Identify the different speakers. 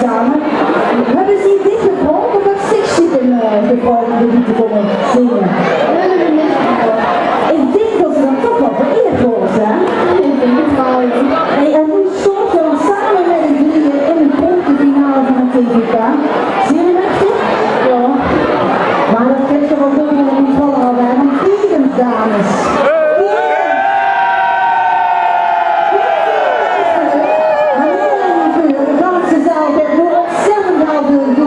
Speaker 1: samen. Hebben ze hier dit gebroken of heeft zich zitten gebroken om dit te komen zingen?
Speaker 2: We hebben het net gehoord.
Speaker 1: Ik denk dat ze dan toch wel vereerd wordt, hè?
Speaker 2: Ik denk het wel.
Speaker 1: Hey, en nu soms dan samen met de drieën in een kwartfinale van het TVK. Zenuwachtig? Ja. Maar dat geeft toch wel dubbel in die vallen al bij van Vierens, dames. De ganse zaal heeft nog ontzettend veel